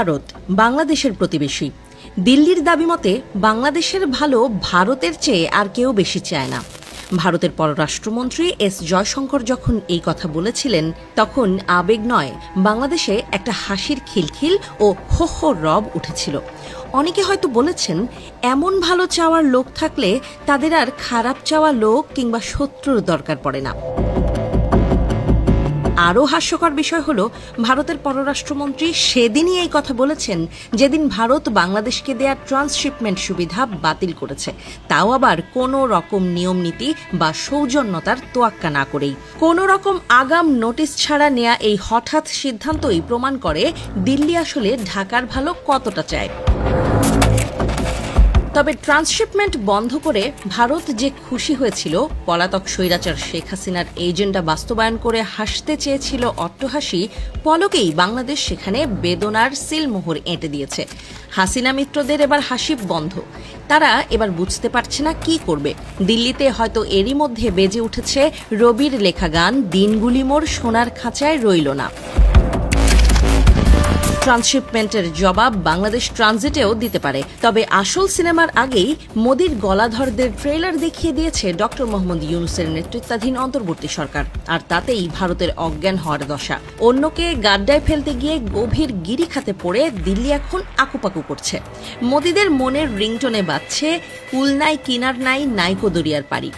ভারত বাংলাদেশের প্রতিবেশী। দিল্লির দাবি মতে বাংলাদেশের ভালো ভারতের চেয়ে আর কেউ বেশি চায় না। ভারতের পররাষ্ট্রমন্ত্রী এস জয়শঙ্কর যখন এই কথা বলেছিলেন, তখন আবেগ নয়, বাংলাদেশে একটা হাসির খিলখিল ও হো হো রব উঠেছিল। অনেকে হয়তো বলেছেন, এমন ভালো চাওয়ার লোক থাকলে তাদের আর খারাপ চাওয়া লোক কিংবা শত্রুর দরকার পড়ে না। আরও হাস্যকর বিষয় হলো, ভারতের পররাষ্ট্রমন্ত্রী সেদিনই এই কথা বলেছেন যেদিন ভারত বাংলাদেশকে দেয়া ট্রান্সশিপমেন্ট সুবিধা বাতিল করেছে, তাও আবার কোনো রকম নিয়ম নীতি বা সৌজন্যতার তোয়াক্কা না করেই। কোনো রকম আগাম নোটিশ ছাড়া নেয়া এই হঠাৎ সিদ্ধান্তই প্রমাণ করে দিল্লি আসলে ঢাকার ভালো কতটা চায়। তবে ট্রান্সশিপমেন্ট বন্ধ করে ভারত যে খুশি হয়েছিল, পলাতক স্বৈরাচার শেখ হাসিনার এজেন্ডা বাস্তবায়ন করে হাসতে চেয়েছিল অট্টহাসি, পলকেই বাংলাদেশ সেখানে বেদনার সিলমোহর এঁটে দিয়েছে। হাসিনা মিত্রদের এবার হাসি বন্ধ। তারা এবার বুঝতে পারছে না কি করবে। দিল্লিতে হয়তো এরই মধ্যে বেজে উঠেছে রবির লেখা গান, দিনগুলি মোর সোনার খাঁচায় রইল না। ট্রান্সশিপমেন্টের জবাব বাংলাদেশ ট্রানজিটেও দিতে পারে। তবে আসল সিনেমার আগেই মোদির গলাধরদের ট্রেলার দেখিয়ে দিয়েছে ডক্টর মোহাম্মদ ইউনূসের নেতৃত্বাধীন অন্তর্বর্তী সরকার, আর তাতেই ভারতের অজ্ঞান হওয়ার দশা। অন্যকে গাড্ডায় ফেলতে গিয়ে গভীর গিরিখাতে পড়ে দিল্লি এখন আকুপাকু করছে। মোদিদের মনের রিংটোনে বাজছে, কুল নাই কিনার নাই, নাইকো দরিয়ার পারি।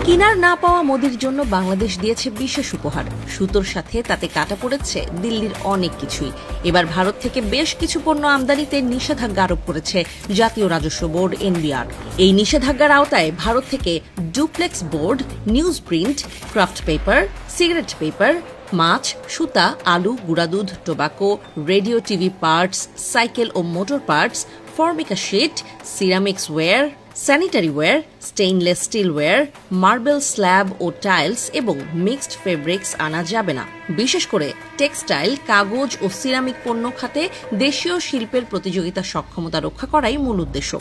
কিনার না পাওয়া মোদির জন্য বাংলাদেশ দিয়েছে বিশেষ উপহার। সুতোর সাথে তাতে কাটা পড়েছে দিল্লির অনেক কিছুই। এবার ভারত থেকে বেশ কিছু পণ্য আমদানিতে নিষেধাজ্ঞা আরোপ করেছে জাতীয় রাজস্ব বোর্ড এনবিআর। এই নিষেধাজ্ঞার আওতায় ভারত থেকে duplex board, news print, kraft paper, cigarette paper, মাছ, সুতা, আলু, গুঁড়া দুধ, tobacco, radio TV parts, cycle ও motor parts, formica sheet, ceramics ware, sanitary ware, stainless steel ware, marble slab ও টাইলস এবং মিক্সড ফেব্রিক্স আনা যাবে না। বিশেষ করে টেক্সটাইল, কাগজ ও সিরামিক পণ্য খাতে দেশীয় শিল্পের প্রতিযোগিতা সক্ষমতা রক্ষা করাই মূল উদ্দেশ্য।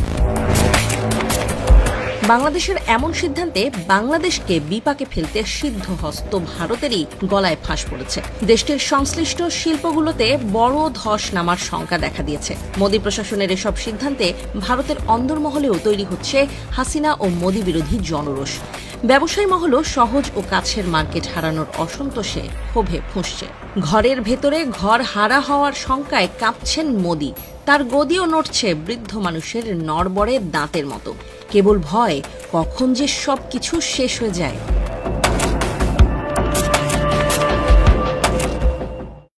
বাংলাদেশের এমন সিদ্ধান্তে বাংলাদেশকে বিপাকে ফেলতে সিদ্ধহস্ত ভারতেরই গলায় ফাঁস পড়েছে। দেশটির সংশ্লিষ্ট শিল্পগুলোতে বড় ধস নামার শঙ্কা দেখা দিয়েছে। মোদি প্রশাসনের এসব সিদ্ধান্তে ভারতের অন্দরমহলেও তৈরি হচ্ছে হাসিনা ও মোদি বিরোধী জনরোষ। ব্যবসায়ী মহলও সহজ ও কাছের মার্কেট হারানোর অসন্তোষে ক্ষোভে ফুঁসছে। ঘরের ভেতরে ঘর হারা হওয়ার শঙ্কায় কাঁপছেন মোদি। তার গদিও নড়ছে বৃদ্ধ মানুষের নড়বড়ে দাঁতের মতো। কেবল ভয়, কখন যে সবকিছু শেষ হয়ে যায়।